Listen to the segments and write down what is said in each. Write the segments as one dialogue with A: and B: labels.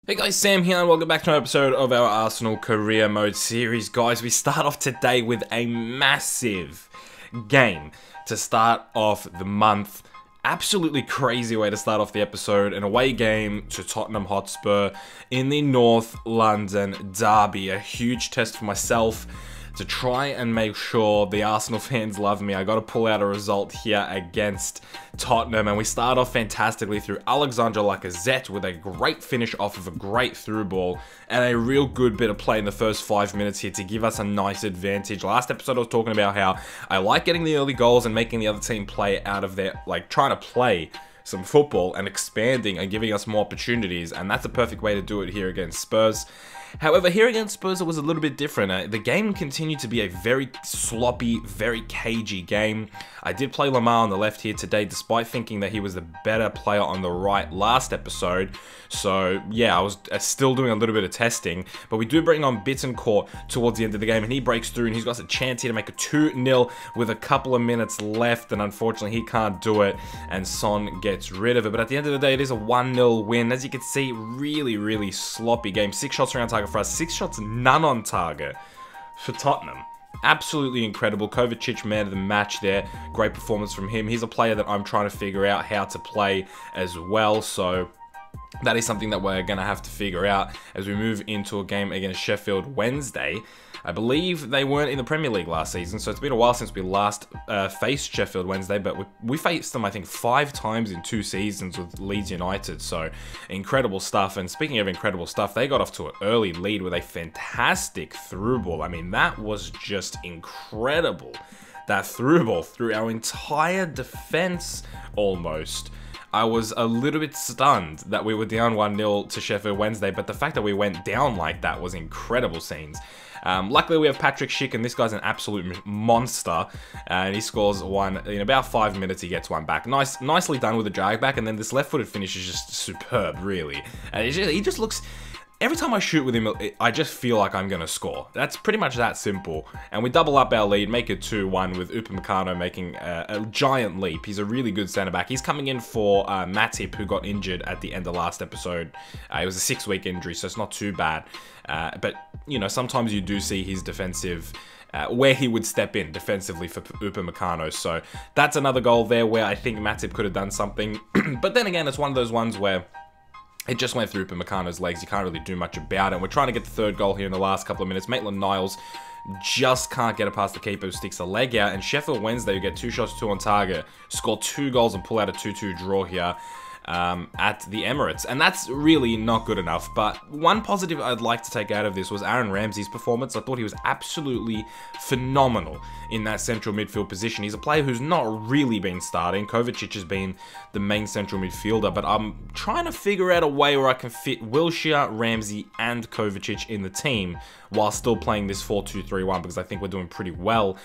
A: Hey guys, Sam here and welcome back to another episode of our Arsenal Career Mode series. Guys, we start off today with a massive game to start off the month. Absolutely crazy way to start off the episode. An away game to Tottenham Hotspur in the North London derby. A huge test for myself to try and make sure the Arsenal fans love me. I got to pull out a result here against Tottenham, and we start off fantastically through Alexandre Lacazette with a great finish off of a great through ball and a real good bit of play in the first 5 minutes here to give us a nice advantage. Last episode I was talking about how I like getting the early goals and making the other team play out of their, like, trying to play some football and expanding and giving us more opportunities, and that's a perfect way to do it here against Spurs. However, here against Spurs, it was a little bit different. The game continued to be a very sloppy, very cagey game. I did play Lamar on the left here today, despite thinking that he was the better player on the right last episode. So, yeah, I was still doing a little bit of testing. But we do bring on Bittencourt towards the end of the game, and he breaks through, and he's got a chance here to make a 2-0 with a couple of minutes left, and unfortunately, he can't do it, and Son gets rid of it. But at the end of the day, it is a 1-0 win. As you can see, really, really sloppy game. 6 shots around target for us, 6 shots, none on target for Tottenham. Absolutely incredible. Kovacic, man of the match there. Great performance from him. He's a player that I'm trying to figure out how to play as well, so that is something that we're going to have to figure out as we move into a game against Sheffield Wednesday. I believe they weren't in the Premier League last season, so it's been a while since we last faced Sheffield Wednesday, but we faced them, I think, 5 times in 2 seasons with Leeds United, so incredible stuff. And speaking of incredible stuff, they got off to an early lead with a fantastic through ball. I mean, that was just incredible. That through ball through our entire defense, almost. I was a little bit stunned that we were down 1-0 to Sheffield Wednesday, but the fact that we went down like that was incredible scenes. Luckily, we have Patrick Schick, and this guy's an absolute monster, and he scores one in about 5 minutes. He gets one back. Nicely done with the drag back, and then this left-footed finish is just superb, really. And he just looks... Every time I shoot with him, I just feel like I'm going to score. That's pretty much that simple. And we double up our lead, make it 2-1 with Upamecano making a giant leap. He's a really good centre-back. He's coming in for Matip, who got injured at the end of last episode. It was a 6-week injury, so it's not too bad. But, you know, sometimes you do see his defensive... where he would step in defensively for Upamecano. So that's another goal there where I think Matip could have done something. But then again, it's one of those ones where it just went through Upamecano's legs. You can't really do much about it. And we're trying to get the third goal here in the last couple of minutes. Maitland-Niles just can't get it past the keeper who sticks a leg out. And Sheffield Wednesday, who get 2 shots, 2 on target, score 2 goals and pull out a 2-2 draw here at the Emirates. And that's really not good enough. But one positive I'd like to take out of this was Aaron Ramsey's performance. I thought he was absolutely phenomenal in that central midfield position. He's a player who's not really been starting. Kovacic has been the main central midfielder, but I'm trying to figure out a way where I can fit Wilshere, Ramsey, and Kovacic in the team while still playing this 4-2-3-1, because I think we're doing pretty well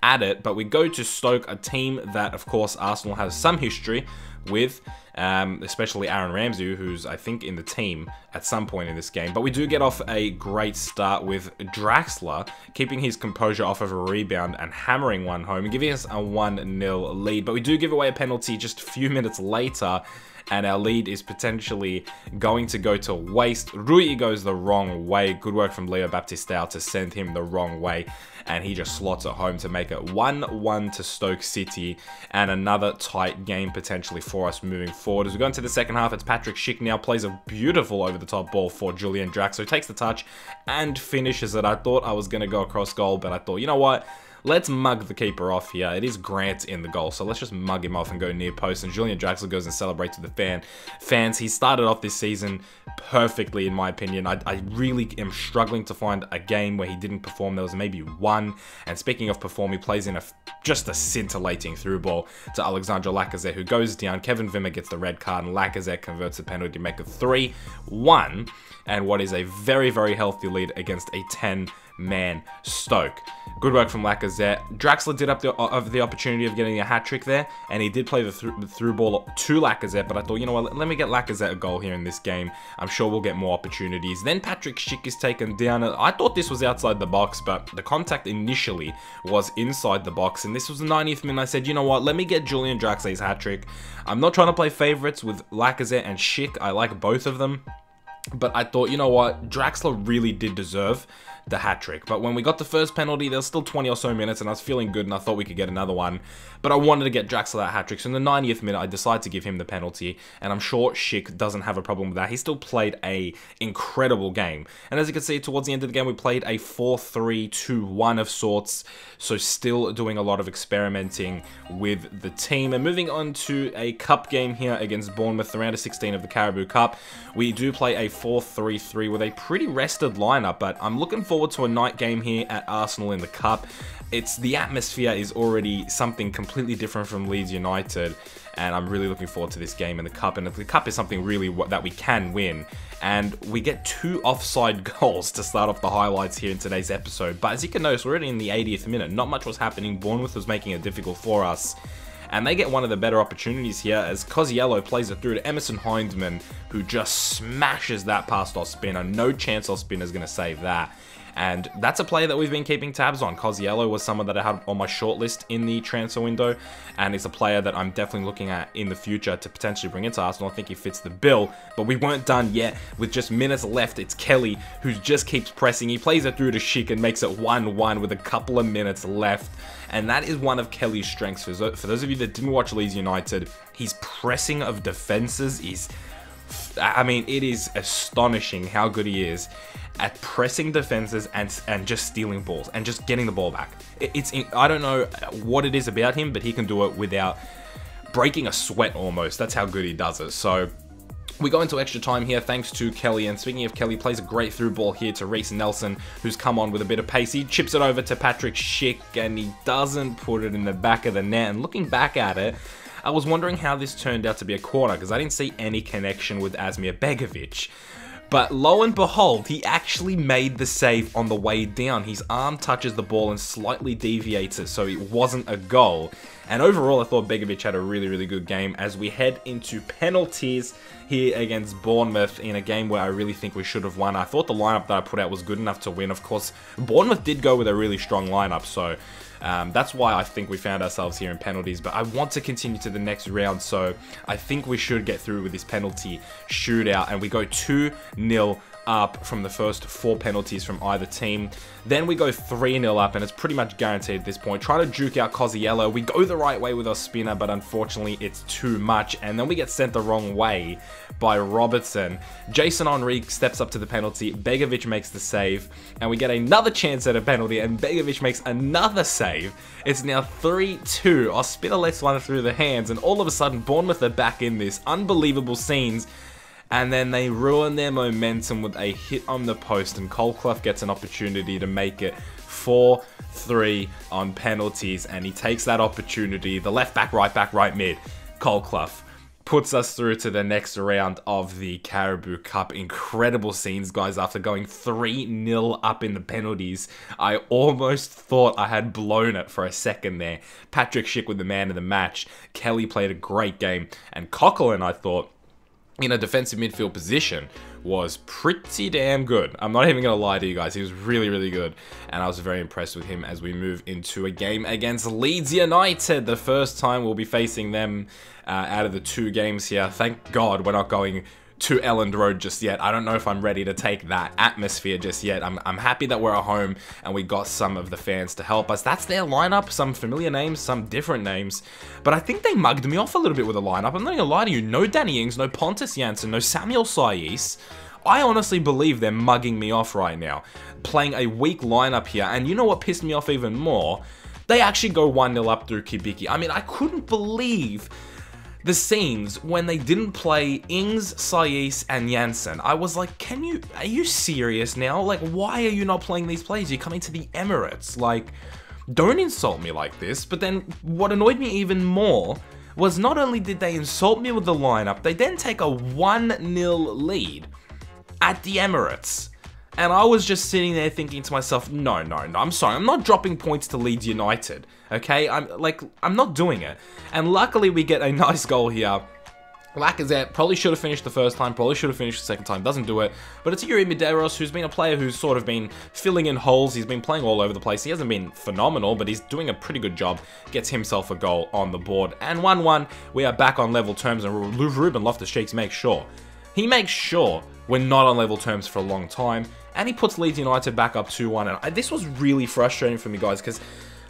A: at it. But we go to Stoke, a team that, of course, Arsenal has some history with, especially Aaron Ramsey, who's, I think, in the team at some point in this game. But we do get off a great start with Draxler keeping his composure off of a rebound and hammering one home and giving us a 1-0 lead. But we do give away a penalty just a few minutes later, and our lead is potentially going to go to waste. Rui goes the wrong way. Good work from Leo Baptistao to send him the wrong way, and he just slots it home to make it 1-1 to Stoke City, and another tight game potentially for us moving forward. As we go into the second half, it's Patrick Schick now plays a beautiful over-the-top ball for Julian Draxler, who takes the touch and finishes it. I thought I was going to go across goal, but I thought, you know what? Let's mug the keeper off here. It is Grant in the goal, so let's just mug him off and go near post. And Julian Draxler goes and celebrates with the fans. He started off this season perfectly, in my opinion. I really am struggling to find a game where he didn't perform. There was maybe one. And speaking of perform, he plays in just a scintillating through ball to Alexandre Lacazette, who goes down. Kevin Wimmer gets the red card, and Lacazette converts the penalty to make it 3-1. And what is a very, very healthy lead against a 10-man Stoke. Good work from Lacazette. Draxler did up the opportunity of getting a hat-trick there, and he did play the through ball to Lacazette, but I thought, you know what, let me get Lacazette a goal here in this game. I'm sure we'll get more opportunities. Then Patrick Schick is taken down. I thought this was outside the box, but the contact initially was inside the box, and this was the 90th minute. I said, you know what, let me get Julian Draxler's hat-trick. I'm not trying to play favourites with Lacazette and Schick. I like both of them. But I thought, you know what, Draxler really did deserve the hat-trick. But when we got the first penalty, there was still 20 or so minutes, and I was feeling good, and I thought we could get another one. But I wanted to get Draxler that hat-trick, so in the 90th minute, I decided to give him the penalty, and I'm sure Schick doesn't have a problem with that. He still played a incredible game. And as you can see, towards the end of the game, we played a 4-3-2-1 of sorts, so still doing a lot of experimenting with the team. And moving on to a cup game here against Bournemouth, the round of 16 of the Caribou Cup. We do play a 4-3-3 with a pretty rested lineup, but I'm looking forward to a night game here at Arsenal in the Cup. The atmosphere is already something completely different from Leeds United, and I'm really looking forward to this game in the Cup. And the Cup is something really that we can win, and we get 2 offside goals to start off the highlights here in today's episode. But as you can notice, we're already in the 80th minute. Not much was happening. Bournemouth was making it difficult for us. And they get one of the better opportunities here as Cosiello plays it through to Emerson Hindman, who just smashes that past our spinner. No chance our spinner's going to save that. And that's a player that we've been keeping tabs on. Cosiello was someone that I had on my shortlist in the transfer window, and it's a player that I'm definitely looking at in the future to potentially bring into Arsenal. I think he fits the bill, but we weren't done yet. With just minutes left, it's Kelly who just keeps pressing. He plays it through to Schick and makes it 1-1 with a couple of minutes left. And that is one of Kelly's strengths. For those of you that didn't watch Leeds United, his pressing of defenses is... I mean, it is astonishing how good he is at pressing defenses and just stealing balls and just getting the ball back. I don't know what it is about him, but he can do it without breaking a sweat almost. That's how good he does it. So we go into extra time here thanks to Kelly, and speaking of Kelly, plays a great through ball here to Reece Nelson, who's come on with a bit of pace. He chips it over to Patrick Schick, and he doesn't put it in the back of the net. And looking back at it, I was wondering how this turned out to be a corner, because I didn't see any connection with Asmir Begovic. But lo and behold, he actually made the save on the way down. His arm touches the ball and slightly deviates it, so it wasn't a goal. And overall, I thought Begovic had a really, really good game as we head into penalties here against Bournemouth in a game where I really think we should have won. I thought the lineup that I put out was good enough to win. Of course, Bournemouth did go with a really strong lineup, so that's why I think we found ourselves here in penalties. But I want to continue to the next round, so I think we should get through with this penalty shootout. And we go 2-0 up from the first 4 penalties from either team. Then we go 3-0 up, and it's pretty much guaranteed at this point. Try to juke out Cosiello. We go the right way with our spinner, but unfortunately it's too much. And then we get sent the wrong way by Robertson. Jason Henry steps up to the penalty. Begovic makes the save, and we get another chance at a penalty, and Begovic makes another save. It's now 3-2. Our spinner lets one through the hands, and all of a sudden Bournemouth are back in this. Unbelievable scenes. And then they ruin their momentum with a hit on the post, and Cole Clough gets an opportunity to make it 4-3 on penalties, and he takes that opportunity. The left back, right mid, Cole Clough, puts us through to the next round of the Caribou Cup. Incredible scenes, guys. After going 3-0 up in the penalties, I almost thought I had blown it for a second there. Patrick Schick with the man of the match. Kelly played a great game, and Coquelin, I thought, in a defensive midfield position, was pretty damn good. I'm not even going to lie to you guys. He was really, really good. And I was very impressed with him as we move into a game against Leeds United. The first time we'll be facing them out of the 2 games here. Thank God we're not going to Elland Road just yet. I don't know if I'm ready to take that atmosphere just yet. I'm happy that we're at home and we got some of the fans to help us. That's their lineup. Some familiar names, some different names. But I think they mugged me off a little bit with the lineup. I'm not going to lie to you. No Danny Ings, no Pontus Jansson, no Samuel Saiz. I honestly believe they're mugging me off right now. Playing a weak lineup here. And you know what pissed me off even more? They actually go 1-0 up through Kibiki. I mean, I couldn't believe the scenes when they didn't play Ings, Saiz, and Janssen. I was like, are you serious now? Like, why are you not playing these players? You're coming to the Emirates. Like, don't insult me like this. But then what annoyed me even more was not only did they insult me with the lineup, they then take a 1-0 lead at the Emirates. And I was just sitting there thinking to myself, no, I'm sorry, I'm not dropping points to Leeds United, okay? I'm not doing it. And luckily we get a nice goal here. Lacazette probably should have finished the first time, probably should have finished the second time, doesn't do it. But it's Yuri Medeiros, who's been a player who's sort of been filling in holes. He's been playing all over the place. He hasn't been phenomenal, but he's doing a pretty good job. Gets himself a goal on the board. And 1-1, we are back on level terms, and Ruben Loftus-Cheek makes sure We're not on level terms for a long time, and he puts Leeds United back up 2-1. And this was really frustrating for me, guys, because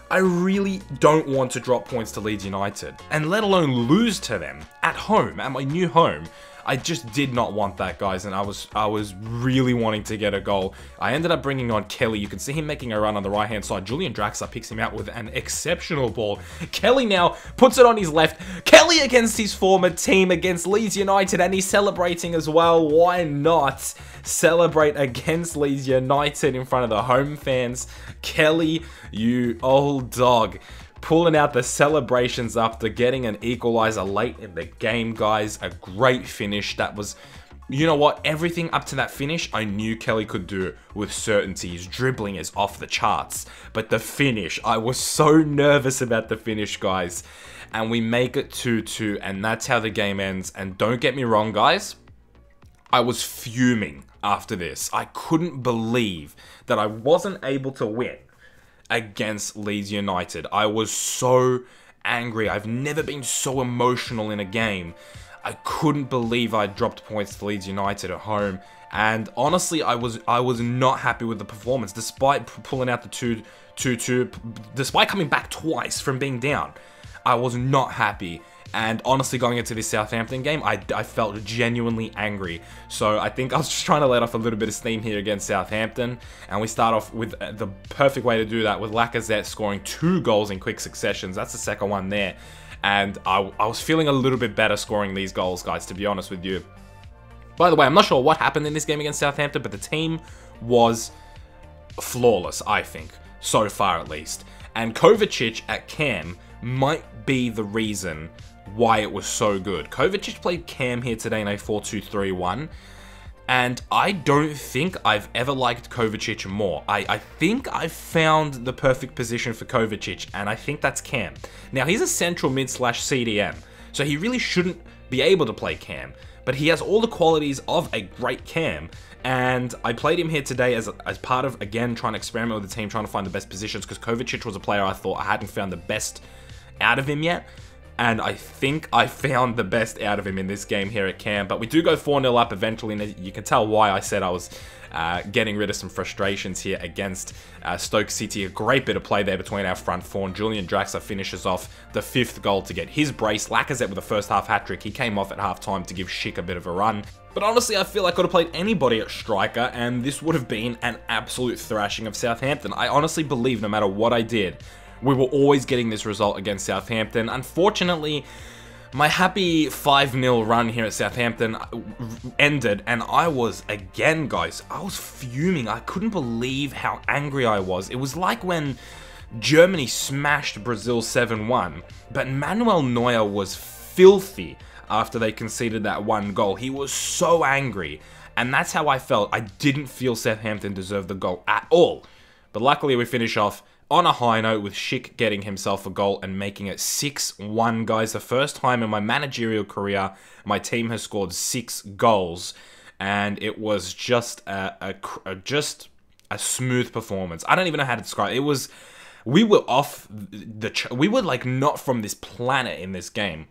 A: I really don't want to drop points to Leeds United, and let alone lose to them at home, at my new home. I just did not want that, guys, and I was really wanting to get a goal. I ended up bringing on Kelly. You can see him making a run on the right-hand side. Julian Draxler picks him out with an exceptional ball. Kelly now puts it on his left. Kelly against his former team, against Leeds United, and he's celebrating as well. Why not celebrate against Leeds United in front of the home fans? Kelly, you old dog. Pulling out the celebrations after getting an equalizer late in the game, guys. A great finish. That was, you know what, everything up to that finish, I knew Kelly could do with certainty. His dribbling is off the charts. But the finish, I was so nervous about the finish, guys. And we make it 2-2, and that's how the game ends. And don't get me wrong, guys, I was fuming after this. I couldn't believe that I wasn't able to win against Leeds United. I was so angry. I've never been so emotional in a game. I couldn't believe I dropped points to Leeds United at home. And honestly, I was not happy with the performance, despite pulling out the 2-2, despite coming back twice from being down. I was not happy. And honestly, going into this Southampton game, I felt genuinely angry. So I think I was just trying to let off a little bit of steam here against Southampton. And we start off with the perfect way to do that, with Lacazette scoring 2 goals in quick successions. That's the second one there. And I was feeling a little bit better scoring these goals, guys, to be honest with you. By the way, I'm not sure what happened in this game against Southampton, but the team was flawless, I think. So far, at least. And Kovacic at Cam might be the reason why it was so good. Kovacic played Cam here today in a 4-2-3-1, and I don't think I've ever liked Kovacic more. I think I've found the perfect position for Kovacic, and I think that's Cam. Now, he's a central mid/CDM, so he really shouldn't be able to play Cam, but he has all the qualities of a great Cam, and I played him here today as part of, again, trying to experiment with the team, trying to find the best positions, because Kovacic was a player I thought I hadn't found the best out of him yet. And I think I found the best out of him in this game here at Cam. But we do go 4-0 up eventually, and you can tell why I said I was getting rid of some frustrations here against Stoke City. A great bit of play there between our front four, and Julian Draxler finishes off the 5th goal to get his brace. Lacazette with the first half hat-trick. He came off at half-time to give Schick a bit of a run. But honestly, I feel I could have played anybody at striker, and this would have been an absolute thrashing of Southampton. I honestly believe no matter what I did, we were always getting this result against Southampton. Unfortunately, my happy 5-0 run here at Southampton ended, and I was, again, guys, I was fuming. I couldn't believe how angry I was. It was like when Germany smashed Brazil 7-1, but Manuel Neuer was filthy after they conceded that 1 goal. He was so angry, and that's how I felt. I didn't feel Southampton deserved the goal at all. But luckily, we finish off on a high note with Schick getting himself a goal and making it 6-1, guys. The first time in my managerial career my team has scored 6 goals, and it was just a smooth performance. I don't even know how to describe it. It was, we were we were like not from this planet in this game.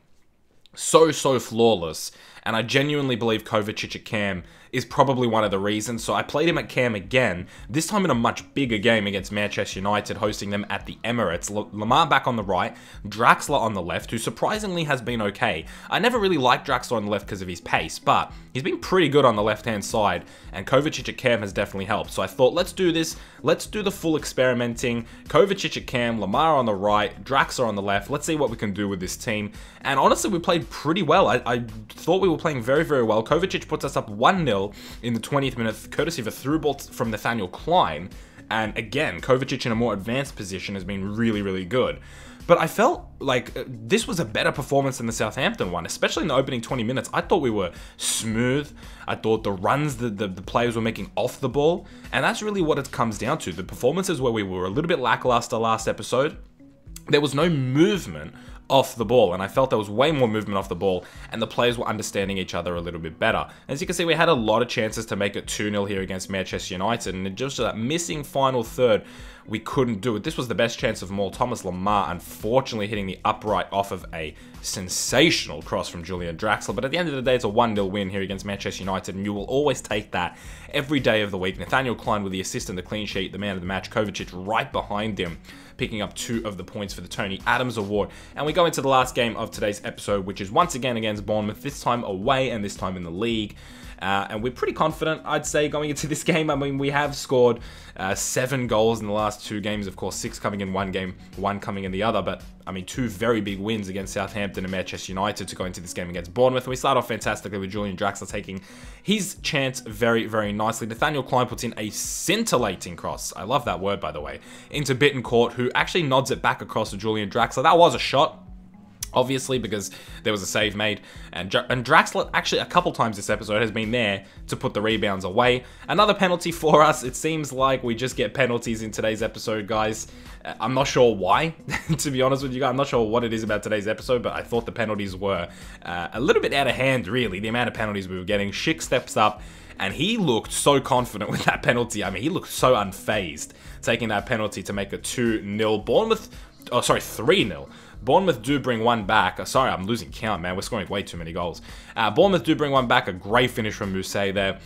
A: So flawless, and I genuinely believe Kovacic at Cam is probably one of the reasons. So I played him at Cam again, this time in a much bigger game against Manchester United, hosting them at the Emirates. Lamar back on the right, Draxler on the left, who surprisingly has been okay. I never really liked Draxler on the left because of his pace, but he's been pretty good on the left-hand side, and Kovacic at Cam has definitely helped. So I thought, let's do this. Let's do the full experimenting. Kovacic at Cam, Lamar on the right, Draxler on the left. Let's see what we can do with this team. And honestly, we played pretty well. I thought we were playing very well. Kovacic puts us up 1-0 in the 20th minute, courtesy of a through ball from Nathaniel Klein. And again, Kovacic in a more advanced position has been really good. But I felt like this was a better performance than the Southampton one, especially in the opening 20 minutes. I thought we were smooth. I thought the runs the players were making off the ball. And that's really what it comes down to. The performances where we were a little bit lackluster last episode, there was no movement off the ball, and I felt there was way more movement off the ball, and the players were understanding each other a little bit better. As you can see, we had a lot of chances to make it 2-0 here against Manchester United, and just that missing final third, we couldn't do it. This was the best chance of them all. Thomas Lemar, unfortunately, hitting the upright off of a sensational cross from Julian Draxler, but at the end of the day, it's a 1-0 win here against Manchester United, and you will always take that every day of the week. Nathaniel Klein with the assist and the clean sheet, the man of the match, Kovacic right behind him, picking up 2 of the points for the Tony Adams Award. And we go into the last game of today's episode, which is once again against Bournemouth, this time away and this time in the league. And we're pretty confident, I'd say, going into this game. I mean, we have scored 7 goals in the last 2 games. Of course, 6 coming in one game, 1 coming in the other. But, I mean, 2 very big wins against Southampton and Manchester United to go into this game against Bournemouth. And we start off fantastically with Julian Draxler taking his chance very, very nicely. Nathaniel Klein puts in a scintillating cross. I love that word, by the way. Into Bittencourt, who actually nods it back across to Julian Draxler. That was a shot, obviously, because there was a save made, and Draxler actually a couple times this episode has been there to put the rebounds away. Another penalty for us. It seems like we just get penalties in today's episode, guys. I'm not sure why, to be honest with you guys. I'm not sure what it is about today's episode, but I thought the penalties were a little bit out of hand, really, the amount of penalties we were getting. Schick steps up, and he looked so confident with that penalty. I mean, he looked so unfazed, taking that penalty to make it 2-0. Bournemouth, oh, sorry, 3-0. Bournemouth do bring one back. Sorry, I'm losing count, man. We're scoring way too many goals. Bournemouth do bring one back. A great finish from Mousset there.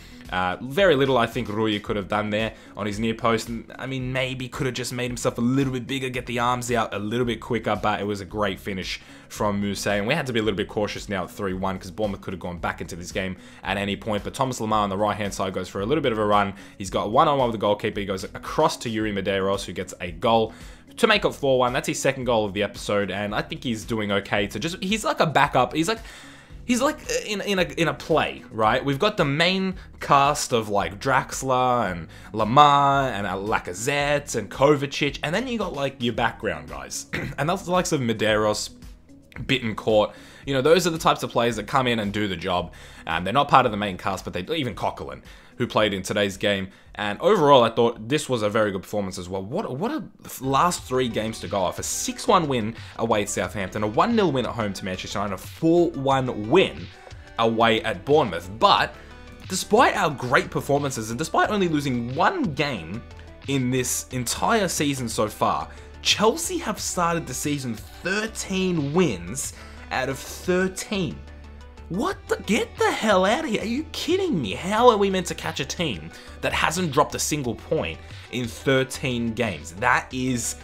A: Very little, I think, Rui could have done there on his near post. I mean, maybe could have just made himself a little bit bigger, get the arms out a little bit quicker, but it was a great finish from Mousset. And we had to be a little bit cautious now at 3-1 because Bournemouth could have gone back into this game at any point. But Thomas Lemar on the right-hand side goes for a little bit of a run. He's got one-on-one with the goalkeeper. He goes across to Yuri Medeiros, who gets a goal to make it 4-1. That's his second goal of the episode, and I think he's doing okay to just, he's like a backup. He's like in a play, right? We've got the main cast of like Draxler and Lemar and Lacazette and Kovacic, and then you got like your background guys. And that's the likes of Medeiros, Bittencourt. You know, those are the types of players that come in and do the job. They're not part of the main cast, but even Coquelin, who played in today's game. And overall, I thought this was a very good performance as well. What a last 3 games to go off. A 6-1 win away at Southampton, a 1-0 win at home to Manchester United, and a 4-1 win away at Bournemouth. But despite our great performances, and despite only losing 1 game in this entire season so far, Chelsea have started the season 13 wins out of 13. What the? Get the hell out of here. Are you kidding me? How are we meant to catch a team that hasn't dropped a single point in 13 games? That is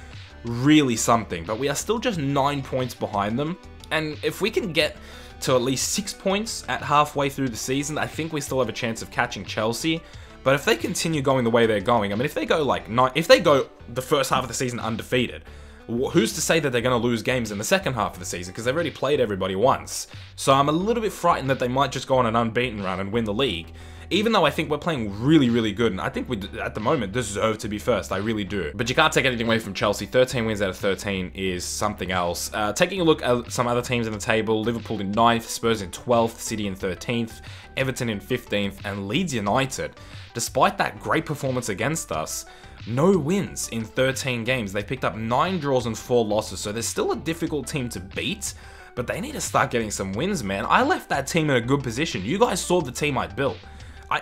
A: really something. But we are still just 9 points behind them. And if we can get to at least 6 points at halfway through the season, I think we still have a chance of catching Chelsea. But if they continue going the way they're going, I mean, if they go like if they go the first half of the season undefeated, who's to say that they're going to lose games in the second half of the season? Because they've already played everybody once. So I'm a little bit frightened that they might just go on an unbeaten run and win the league. Even though I think we're playing really, really good. And I think we, at the moment, deserve to be first. I really do. But you can't take anything away from Chelsea. 13 wins out of 13 is something else. Taking a look at some other teams in the table. Liverpool in 9th, Spurs in 12th, City in 13th, Everton in 15th, and Leeds United, despite that great performance against us, no wins in 13 games. They picked up 9 draws and 4 losses, so they're still a difficult team to beat, but they need to start getting some wins, man. I left that team in a good position. You guys saw the team I built.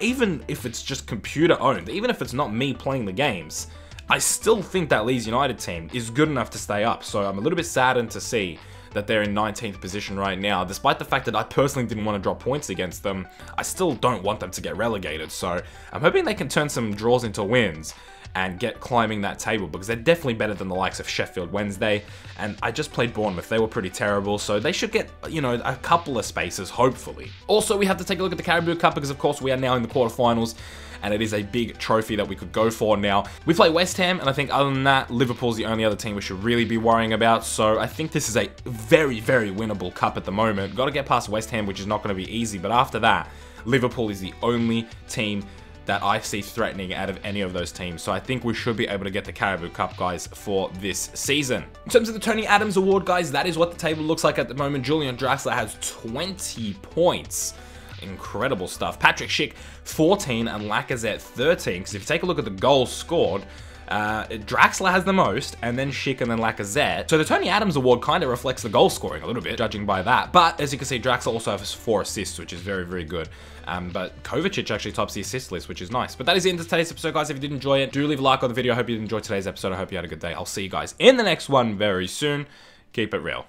A: Even if it's just computer owned, even if it's not me playing the games, I still think that Leeds United team is good enough to stay up, so I'm a little bit saddened to see that they're in 19th position right now. Despite the fact that I personally didn't want to drop points against them, I still don't want them to get relegated, so I'm hoping they can turn some draws into wins and get climbing that table, because they're definitely better than the likes of Sheffield Wednesday, and I just played Bournemouth. They were pretty terrible, so they should get, you know, a couple of spaces, hopefully. Also, we have to take a look at the Caribou Cup, because of course we are now in the quarterfinals, and it is a big trophy that we could go for now. We play West Ham, and I think other than that, Liverpool's the only other team we should really be worrying about, so I think this is a very, very winnable cup at the moment. Got to get past West Ham, which is not going to be easy, but after that, Liverpool is the only team that I see threatening out of any of those teams. So I think we should be able to get the Caribou Cup, guys, for this season. In terms of the Tony Adams Award, guys, that is what the table looks like at the moment. Julian Draxler has 20 points. Incredible stuff. Patrick Schick, 14, and Lacazette, 13. Because if you take a look at the goals scored, Draxler has the most, and then Schick, and then Lacazette. So the Tony Adams award kind of reflects the goal scoring a little bit, judging by that. But as you can see, Draxler also has 4 assists, which is very, very good. But Kovacic actually tops the assist list, which is nice. But that is the end of today's episode, guys. If you did enjoy it, do leave a like on the video. I hope you enjoyed today's episode. I hope you had a good day. I'll see you guys in the next one very soon. Keep it real.